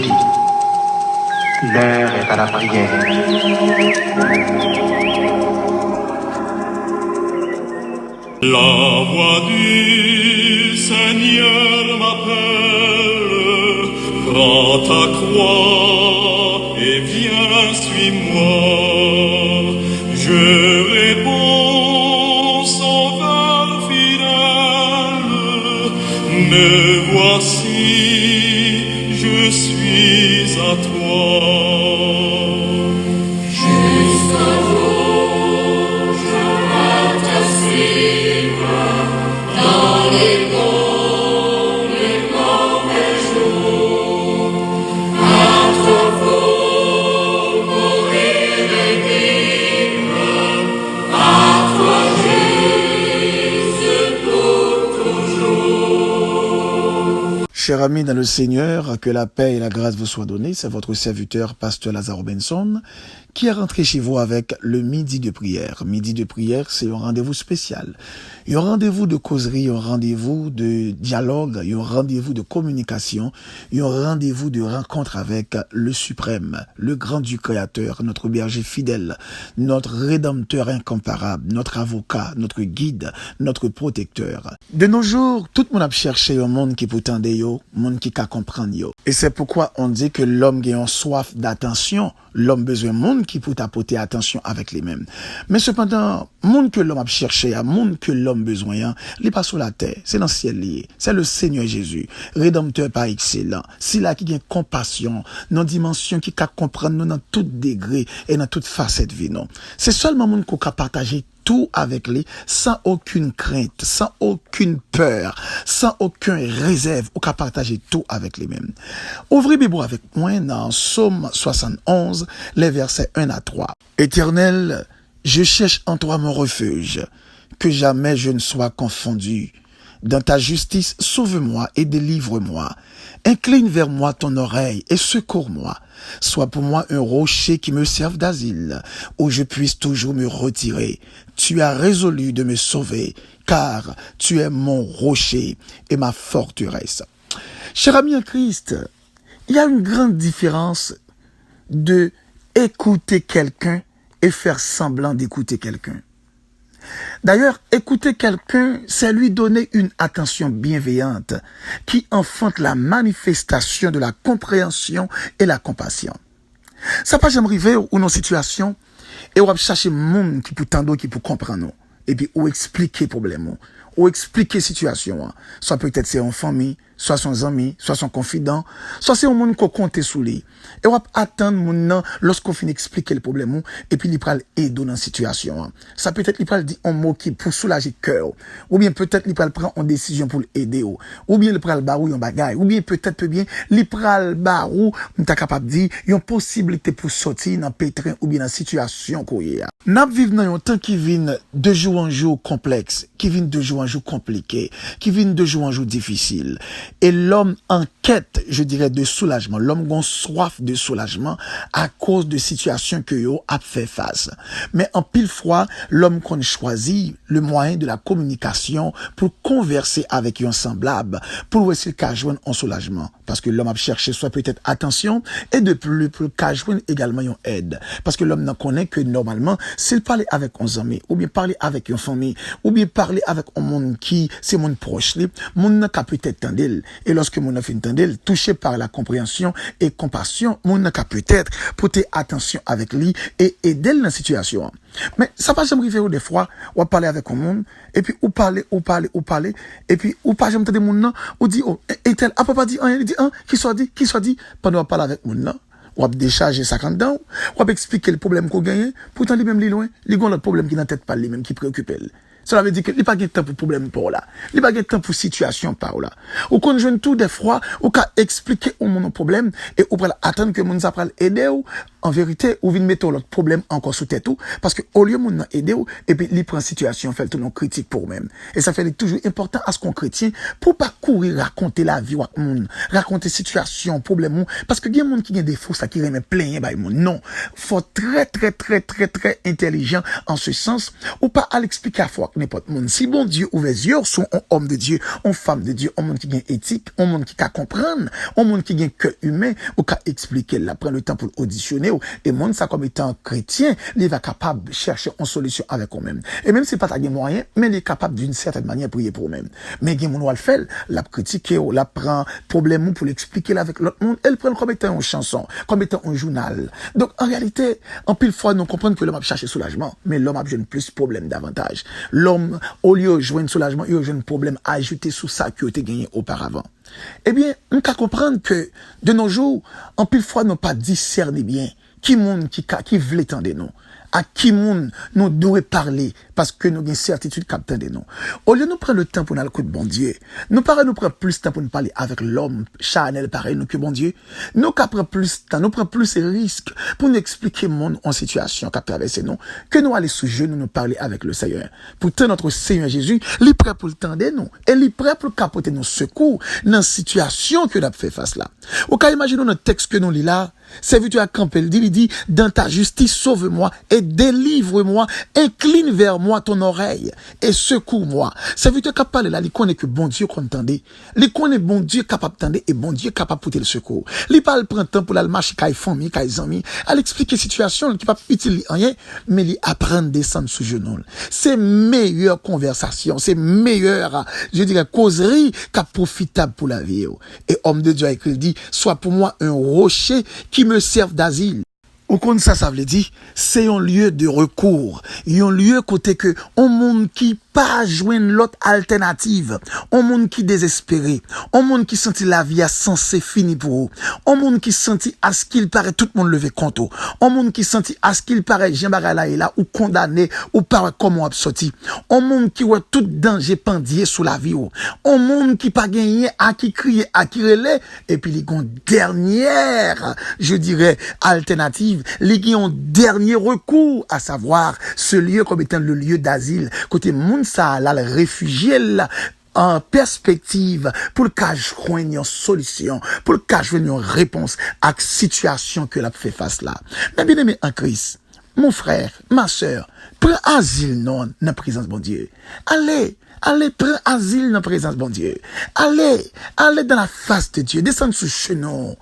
dit, l'heure est à la prière. La voix du Seigneur m'appelle, prends ta croix et viens, suis-moi. Je réponds, sauveur fidèle, me voici, je suis à toi. Jusqu'au jour, je te suivre dans les bons jours. À toi faut mourir et vivre, à toi Jésus pour toujours. Chers amis dans le Seigneur, que la paix et la grâce vous soient données. C'est votre serviteur, Pasteur Lazaro Benson, qui est rentré chez vous avec le midi de prière. Midi de prière, c'est un rendez-vous spécial. Un rendez-vous de causerie, un rendez-vous de dialogue, un rendez-vous de communication, un rendez-vous de rencontre avec le suprême, le grand du Créateur, notre berger fidèle, notre rédempteur incomparable, notre avocat, notre guide, notre protecteur. De nos jours, tout le monde a cherché un monde qui peut tendre yo, un monde qui peut comprendre yo. Et c'est pourquoi on dit que l'homme qui a soif d'attention, l'homme besoin de monde qui peut apporter attention avec les mêmes. Mais cependant, monde que l'homme a cherché, à monde que l'homme besoin, il n'est pas sur la terre, c'est dans le ciel lié. C'est le Seigneur Jésus, rédempteur par excellent. C'est là qui a compassion, dans dimension qui peut comprendre nous dans tout degré et dans toute facette de vie. C'est seulement monde qui peut partager tout avec lui, sans aucune crainte, sans aucune peur, sans aucune réserve, ou qu'à partager tout avec les mêmes. Ouvrez Bible avec moi dans Psaume 71, les versets 1 à 3. Éternel, je cherche en toi mon refuge, que jamais je ne sois confondu. Dans ta justice, sauve-moi et délivre-moi. Incline vers moi ton oreille et secours-moi. Sois pour moi un rocher qui me serve d'asile, où je puisse toujours me retirer. Tu as résolu de me sauver, car tu es mon rocher et ma forteresse. Cher ami en Christ, il y a une grande différence de écouter quelqu'un et faire semblant d'écouter quelqu'un. D'ailleurs, écouter quelqu'un, c'est lui donner une attention bienveillante qui enfante la manifestation de la compréhension et la compassion. Ça pas jamais arrivé ou dans situation et on va chercher monde qui peut tendre, qui peut comprendre et puis ou expliquer problème ou expliquer situation. Soit peut-être c'est en famille, soit son ami, soit son confident, soit c'est un monde qu'on compte sous lui. Et on va attendre mon lorsqu'on finit expliquer le problème et puis il va aider dans la situation. Ça peut-être il va dire un mot qui pour soulager cœur, ou bien peut-être il va prendre une décision pour l'aider, ou bien il va le barou un bagaille, ou bien peut-être bien il va le barou, on t'a capable de dire une possibilité pour sortir dans pétrin ou bien dans situation qu'on y a. N'a vivre dans un temps qui vient de jour en jour complexe, qui vient de jour en jour compliqué, qui vient de jour en jour difficile. Et l'homme en quête, je dirais, de soulagement. L'homme a soif de soulagement à cause de situations que yo a fait face. Mais en pile fois, l'homme qu'on choisit le moyen de la communication pour converser avec un semblable, pour essayer de joindre un soulagement. Parce que l'homme a cherché soit peut-être attention et de plus qu'à joindre également une aide. Parce que l'homme n'en connaît que normalement, s'il parle avec un ami, ou bien parler avec une famille, ou bien parler avec un monde qui, c'est mon proche, mon n'a qu'à peut-être tendre. Et lorsque mon a fait entendre, touché par la compréhension et compassion, mon n'a qu'à peut-être porter attention avec lui et aider dans la situation. Mais ça va jamais arriver des fois, on va parler avec un monde, et puis ou parler, et puis ou pas jamais entendre mon nom, ou dit, oh, et tel, à papa dit, il dit, qui soit dit, pendant qu'on parle avec mon nom. On va décharger ça quand dedans, on va expliquer le problème qu'on gagne, pourtant lui-même, il loin, il a le problème qui n'a tête pas lui-même, qui préoccupe elle. Cela veut dire qu'il n'y a pas de temps pour problème par là. Il n'y a pas de temps pour situation par là. Ou qu'on joue tout des fois, ou qu'à expliquer au mon problème, et ou pour attendre que mon après aider ou, en vérité, ou vient mettre l'autre problème encore sous tête ou, parce que au lieu de aider ou, et puis, il prend situation, fait tout non critique pour même. Et ça fait toujours important à ce qu'on chrétien, pour pas courir raconter la vie ou monde, raconter situation, problème ou, parce que il y a des gens qui ont des défauts, ça qui remet plein, bah, non. Faut très intelligent en ce sens, ou pas à l'expliquer à fois n'importe monde. Si bon Dieu ouvre les yeux, sont un homme de Dieu, une femme de Dieu, un monde qui gagne éthique, un monde qui peut comprendre, un monde qui gagne cœur humain, ou qui expliquer, là, prendre le temps pour auditionner, et monde ça comme étant chrétien, il va capable de chercher une solution avec eux-mêmes. Et même si pas ta moyen, mais il est capable d'une certaine manière de prier pour eux-mêmes. Mais il y a mon le fait, la critiquer, la prend problème pour l'expliquer avec l'autre monde, elle prend comme étant une chanson, comme étant un journal. Donc en réalité, en pile fois, nous comprenons que l'homme a cherché soulagement, mais l'homme a besoin de plus de problèmes davantage. L'homme, au lieu de jouer un soulagement, il a besoin de problème ajouté sous ça qui a été gagné auparavant. Eh bien, on peut comprendre que de nos jours, en pile fois, nous pas discerner bien qui monde qui veut tendre nous, à qui monde nous devons parler parce que nous avons une certitude captant de nous. Au lieu de nous prendre le temps pour nous écouter bon Dieu, nous prenons plus de temps pour nous parler avec l'homme charnel pareil nous que bon Dieu. Nous prenons plus de temps, nous prenons plus de risques pour nous expliquer le monde en situation qu'a traversé nous, que nous aller sous genoux nous parler avec le Seigneur. Pourtant notre Seigneur Jésus, il est prêt pour le tendre nous, et il est prêt pour capoter nos secours dans la situation que nous avons fait face là. Au cas imaginons notre texte que nous lisons là, serviteur à camper, il dit, dans ta justice, sauve-moi et délivre-moi, incline vers moi ton oreille et secours-moi. Serviteur qui parle là, il connaît que bon Dieu qu'entendait. Il connaît bon Dieu capable d'entendre et bon Dieu capable de porter le secours. Il parle printemps pour la marcher kay famille, kay amis, à l'expliquer situation qui pas utile rien, mais il apprend à descendre sous genou. C'est meilleure conversation, c'est meilleure, je dirais, causerie qu'a profitable pour la vie. Et homme de Dieu a écrit, il dit, sois pour moi un rocher qui me servent d'asile. Au compte ça veut dire, c'est un lieu de recours. Un lieu côté que, un monde qui pas joindre l'autre alternative. Un monde qui désespéré. Un monde qui sentit la vie a censé fini pour eux. Un monde qui sentit à ce qu'il paraît tout le monde levé contre eux. Un monde qui sentit à ce qu'il paraît Jean Bagala est là ou condamné ou paraît comment absorti. Un monde qui voit tout danger pendier sous la vie. Un monde qui pas gagné à qui crier, à qui relais. Et puis, les dernière, je dirais, alternative. Les ont dernier recours, à savoir ce lieu comme étant le lieu d'asile. Côté monde ça, là, le réfugié, là, en perspective, pour le cas joindre une solution, pour le cas joindre une réponse à la situation que l'a fait face là. Mais bien aimé en Christ, mon frère, ma sœur, prends asile non, dans la présence de bon Dieu. Allez, prends asile dans la présence de bon Dieu. Allez dans la face de Dieu. Descends sous genou,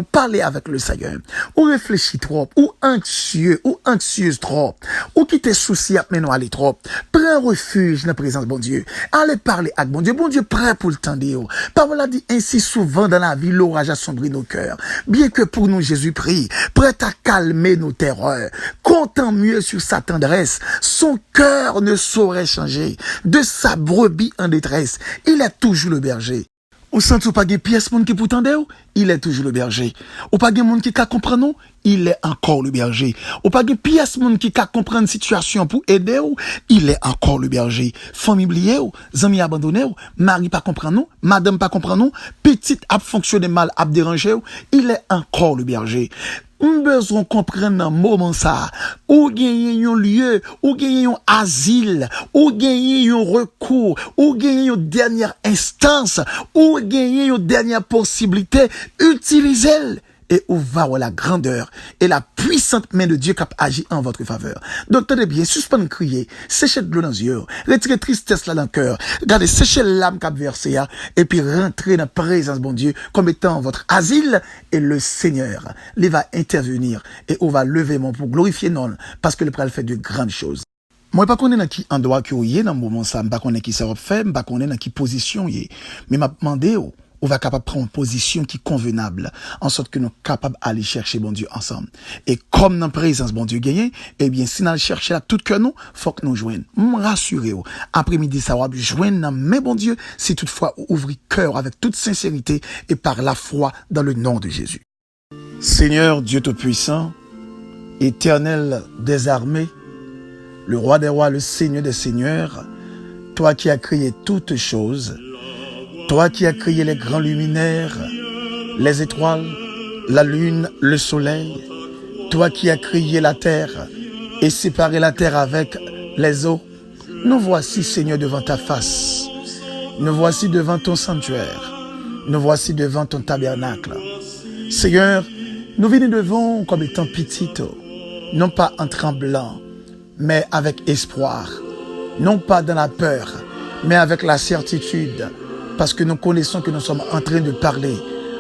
parlez avec le Seigneur. Ou réfléchis trop, ou anxieuse trop, ou qui t'es souci à maintenant aller trop. Prends refuge dans la présence de bon Dieu. Allez parler avec bon Dieu. Bon Dieu prêt pour le temps de vous. Parole a dit ainsi souvent dans la vie, l'orage assombrit nos cœurs. Bien que pour nous Jésus prie, prêt à calmer nos terreurs. Comptant mieux sur sa tendresse, son cœur ne saurait changer. De sa brebis en détresse, il est toujours le berger. Au sens où pas de pièce monde qui pour tendre, il est toujours le berger. Ou pas de monde qui peut comprendre, il est encore le berger. Ou pas de pièce monde qui peut comprendre situation pour aider, il est encore le berger. Famille oubliée, amis abandonnés, mari pas comprendre, madame pas comprendre, petite a fonctionné mal, a dérangé, il est encore le berger. On besoin comprendre dans moment ça, ou gagner un lieu, ou gagner un asile, ou gagner un recours, ou gagner une dernière instance, ou gagner une dernière possibilité, utilisez-le. Et où va la grandeur et la puissante main de Dieu qui agit en votre faveur. Donc, tenez bien, suspendez crier, séchez de l'eau dans les yeux, retirez tristesse là dans le cœur, regardez, séchez l'âme qui a versé, et puis rentrez dans la présence de bon Dieu comme étant votre asile, et le Seigneur, il va intervenir, et on va lever mon pour glorifier non, parce que le prêtre fait de grandes choses. Moi, pas connais dans qui endroit que vous y dans le moment ça, pas connais qui ça va faire, pas connais dans qui position y est, mais m'a demandé on va capable prendre une position qui est convenable, en sorte que nous sommes capables d'aller chercher bon Dieu ensemble. Et comme dans la présence bon Dieu gagné, eh bien, si nous cherchons à tout cœur nous, faut que nous joignons. Rassurez-vous. Après-midi, ça va joindre mais bon Dieu, si toutefois ouvrez cœur avec toute sincérité et par la foi dans le nom de Jésus. Seigneur Dieu Tout-Puissant, éternel des armées, le roi des rois, le Seigneur des seigneurs, toi qui as créé toutes choses, toi qui as créé les grands luminaires, les étoiles, la lune, le soleil, toi qui as créé la terre et séparé la terre avec les eaux, nous voici, Seigneur, devant ta face. Nous voici devant ton sanctuaire. Nous voici devant ton tabernacle. Seigneur, nous venons devant comme étant petites, non pas en tremblant, mais avec espoir. Non pas dans la peur, mais avec la certitude, parce que nous connaissons que nous sommes en train de parler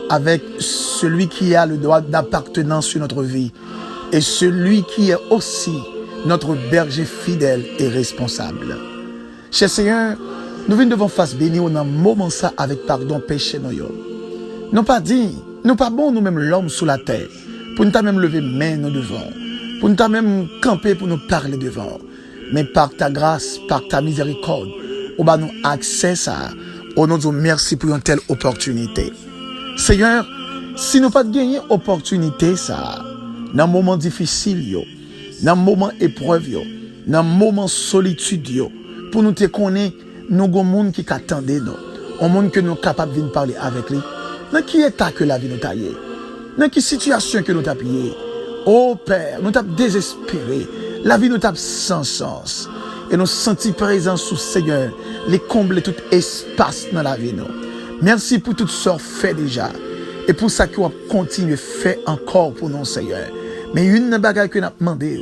avec celui qui a le droit d'appartenance sur notre vie et celui qui est aussi notre berger fidèle et responsable. Cher Seigneur, nous venons devant face bénie dans un moment ça avec pardon péché nous. Nous pas dit, nous pas bon nous-mêmes l'homme sous la terre, pour nous même lever main nous devant, pour nous même camper pour nous parler devant. Mais par ta grâce, par ta miséricorde, on va nous accès ça. On nous dit merci pour une telle opportunité. Seigneur, si nous pas gagné opportunité ça, dans un moment difficile, dans un moment épreuve, dans un moment solitude, pour nous te connaître, nous avons un monde qui attendait nous, un monde que nous sommes capables de parler avec lui. Dans qui état que la vie nous taille? Dans quelle situation que nous avons payé? Oh Père, nous avons désespéré. La vie nous tape sans sens. Et nous sentons présence sous Seigneur, les combler tout espace dans la vie. Nous. Merci pour toutes sortes fait déjà. Et pour ça que nous continuons faire encore pour nous, Seigneur. Mais une bagarre que nous avons demandé,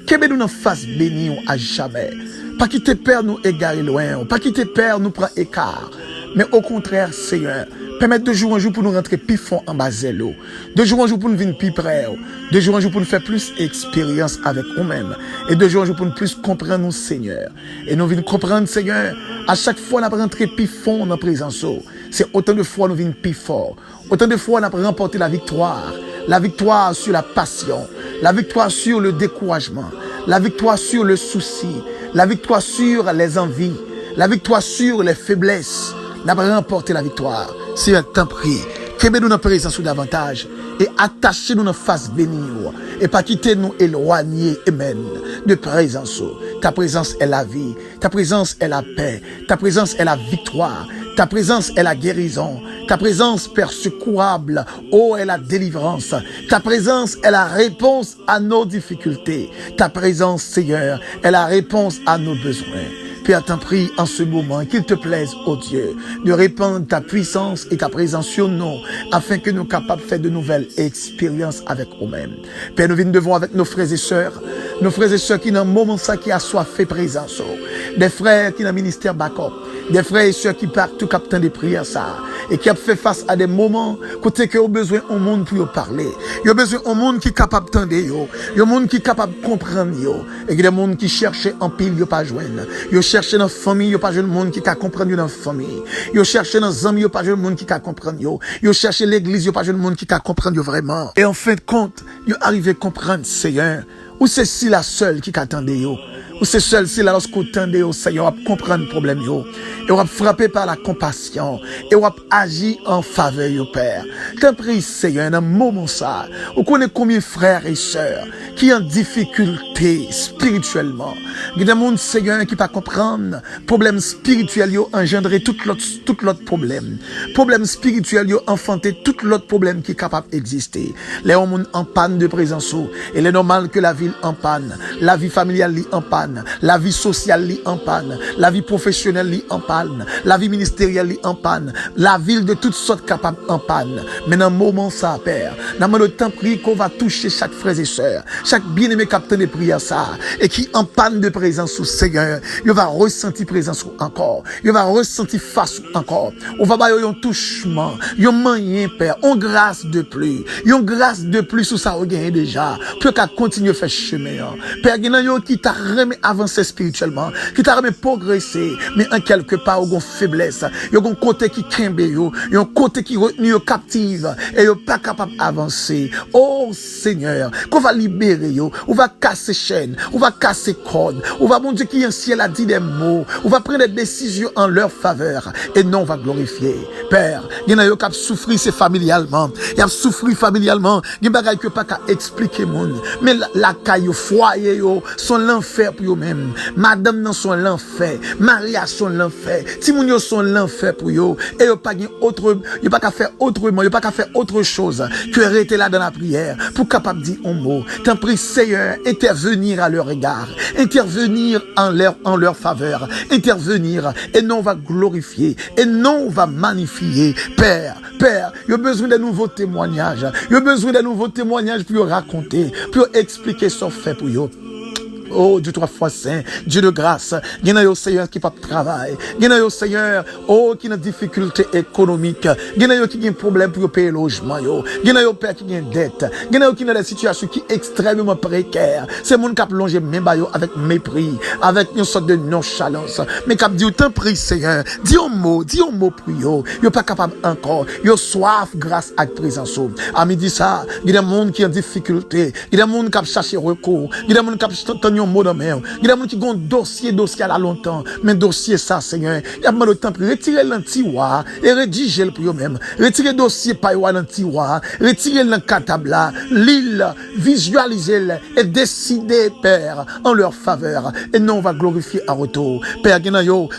que nous nous fasse bénir à jamais. Pas quitter Père nous égarer loin, pas quitter Père nous prend écart. Mais au contraire, Seigneur, permettre de jour en jour pour nous rentrer plus fond en bas zélo. De jour en jour pour nous venir plus près. De jour en jour pour nous faire plus expérience avec nous-mêmes. Et de jour en jour pour nous plus comprendre nous, Seigneur. Et nous venons comprendre, Seigneur, à chaque fois nous rentrer plus fond dans la présence. C'est autant de fois nous venons plus fort. Autant de fois nous remporté la victoire. La victoire sur la passion. La victoire sur le découragement. La victoire sur le souci. La victoire sur les envies. La victoire sur les faiblesses. Nous avons remporté la victoire. Seigneur, t'en prie, qu'aimez nous dans présence davantage et attachez-nous dans face bénie et pas quitter nous éloigner, amen, de présence. Ta présence est la vie, ta présence est la paix, ta présence est la victoire, ta présence est la guérison, ta présence persécuable, oh, est la délivrance, ta présence est la réponse à nos difficultés, ta présence, Seigneur, est la réponse à nos besoins. Père, t'en prie en ce moment qu'il te plaise, ô Dieu, de répandre ta puissance et ta présence sur nous, afin que nous soyons capables de faire de nouvelles expériences avec nous-mêmes. Père, nous venons devant avec nos frères et sœurs qui dans un moment ça qui a soifé présence, des frères qui dans le ministère backup, des frères et sœurs qui partent tout captant des prières ça, et qui a fait face à des moments côté que ont besoin au monde pour parler. Ils ont besoin au monde qui est capable d'entendre, il y a un monde qui est capable de comprendre, et il y a des monde qui cherchent en pile, ils pas joindre. Ils cherchent dans la famille, ils pas joindre monde qui peut comprendre dans la famille. Ils cherchent dans les amis, ils pas joindre monde qui peut comprendre. Ils cherchent l'église, ils pas joindre monde qui peut comprendre vraiment. Et en fin de compte, ils arrivent à comprendre, Seigneur, ou c'est si la seule qui attendait, ou c'est seul si là lorsqu'on tendait au Seigneur, on va comprendre le problème, et on va frapper par la compassion, et on va agir en faveur, Père. T'en prie, Seigneur, dans un moment ça, on connaît combien frères et sœurs qui ont difficulté spirituellement. Il y a des gens, Seigneur, qui ne peuvent pas comprendre, problème spirituel, engendrer tout l'autre problème. Problème spirituel, enfanter tout l'autre problème qui est capable d'exister. Les gens en panne de présence, et il est normal que la vie en panne, la vie familiale en panne, la vie sociale en panne, la vie professionnelle en panne, la vie ministérielle en panne, la ville de toutes sortes capable en panne. Mais dans un moment ça, Père, dans le temps pris qu'on va toucher chaque frère et sœur, chaque bien-aimé capitaine de prière ça, et qui en panne de présence au Seigneur, il va ressentir présence encore, il va ressentir face encore, on va avoir un touchement, un moyen, Père, on grâce de plus, une grâce de plus sur ça, on gagne déjà, pour qu'à continuer à faire chemin. Père, il y a qui t'a remis avancer spirituellement, qui t'a remis progresser, mais en quelque part, il y a une faiblesse, il y a un côté qui kembe, il y a un côté qui retenu captive, et il n'est pas capable d'avancer. Oh Seigneur, qu'on va libérer, on va casser chaînes, on va casser cordes, on va, mon Dieu, qui un ciel a dit des mots, on va prendre des décisions en leur faveur, et non, on va glorifier. Père, il y en a qui ont souffert familialement, il y a souffert familialement, il y a des gens qui n'ont pas qu'à expliquer, mais la caille, foyer, sont l'enfer pour eux-mêmes. Madame dans son l'enfer, Maria son l'enfer, Timounio son l'enfer pour eux. Et ils pas autre, ils pas qu'à faire autrement, ils pas qu'à faire autre chose que rester là dans la prière pour capable dire un mot. T'en prie Seigneur, intervenir à leur égard, intervenir en leur faveur, intervenir et non on va glorifier et non on va magnifier. Père, il y a besoin de nouveaux témoignages, il y a besoin de nouveaux témoignages pour raconter, pour expliquer ce fait pour eux. Oh, Dieu trois fois saint, Dieu de grâce, il y a un Seigneur qui pas de travail, il y a un Seigneur, oh, qui a des difficultés économiques, il y a un qui a un problème pour payer le logement, il y a un père qui a une dette, il y a un qui a des situations qui sont extrêmement précaires. C'est mon qui a plongé même avec mépris, avec une sorte de nonchalance. Mais qui a dit, t'en prie Seigneur, dis un mot pour eux, ils sont pas capable encore, ils ont soif grâce à la présence. À midi ça, il y a des gens qui ont des difficultés, il y a des gens qui ont cherché recours, il y a des gens qui ont un mot dans main. Il y a des gens qui ont un dossier à la longtemps. Mais dossier ça, Seigneur. Il y a demandé au temps pour retirer l'antiroir et rédiger le pour eux-mêmes. Retirer dossier par l'antiroir. Retirer le cartable là. L'île, visualiser et décider, Père, en leur faveur. Et non, on va glorifier en retour. Père,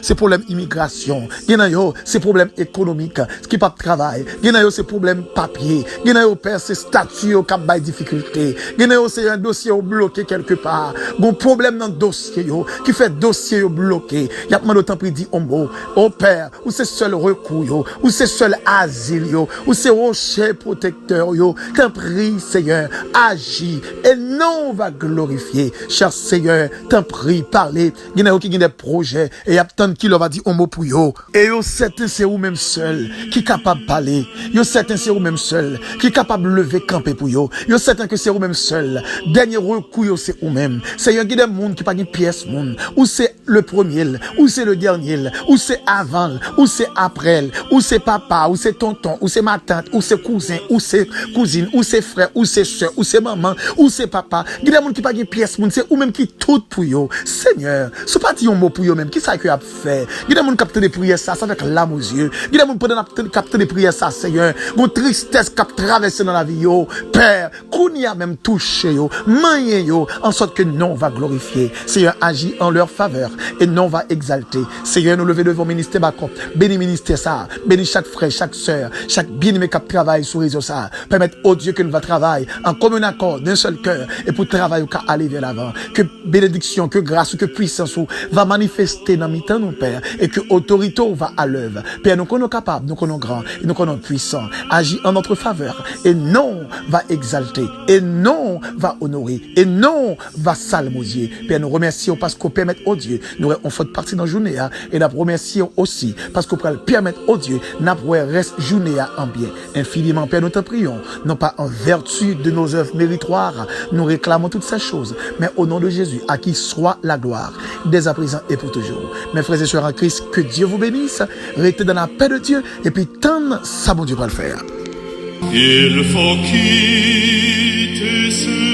c'est problème immigration. C'est problème économique. Ce qui pas de travail. C'est problème papier. Père, c'est statut au cap de difficulté. C'est un dossier bloqué quelque part. Bon problème dans le dossier, qui fait dossier bloqué. Il y a pas de temps pour dire un mot. Oh Père, ou c'est seul recours, ou c'est seul asile, ou c'est rocher protecteur, t'en prie, Seigneur, agis, et non, on va glorifier. Cher Seigneur, t'en prie, parlez. Il y a qui ont des projets, et il y a tant qui leur va dire un mot pour eux. Et certains, c'est vous même seul, qui est capable de parler. Certains, c'est vous même seul, qui est capable de lever, camper pour eux. Certains que c'est vous même seul. Dernier recours, c'est vous même. Seigneur, il y a des gens qui pas une pièce, ou c'est le premier, ou c'est le dernier, ou c'est avant, ou c'est après, ou c'est papa, ou c'est tonton, ou c'est ma tante, ou c'est cousin, ou c'est cousine, ou c'est frère, ou c'est soeur, ou c'est maman, ou c'est papa. Il y a des gens qui pas une pièce, c'est ou même qui tout pour eux. Seigneur, ce pas un mot pour eux même, qui ça que a fait? Il y a des gens qui captent des prières ça avec l'âme aux yeux. Il y a des gens qui captent des prières ça, Seigneur. Une tristesse qui a traversé dans la vie, Père, qu'on y a même touché, manié, en sorte que non va glorifier. Seigneur, agit en leur faveur et non va exalter. Seigneur, nous lever devant ministère Bacon. Bénis ministère ça. Bénis chaque frère, chaque sœur, chaque bien-aimé qui travaille sur réseau ça. Permettre au Dieu que nous va travailler en commun accord, d'un seul cœur et pour travailler qu'à aller vers l'avant. Que bénédiction, que grâce, que puissance va manifester dans mi-temps, nous, Père, et que autorité va à l'œuvre. Père, nous connaissons capables, nous connaissons grands, et nous connaissons puissants. Agit en notre faveur et non va exalter, et non va honorer, et non va salmodier. Père, nous remercions parce qu'on permet au Dieu, nous on fait partie dans la journée, et nous remercions aussi parce qu'on peut permettre au Dieu, nous reste journée en bien. Infiniment, Père, nous te prions, non pas en vertu de nos œuvres méritoires, nous réclamons toutes ces choses, mais au nom de Jésus, à qui soit la gloire, dès à présent et pour toujours. Mes frères et sœurs en Christ, que Dieu vous bénisse, restez dans la paix de Dieu, et puis tant ça, bon Dieu va le faire. Il faut quitter ce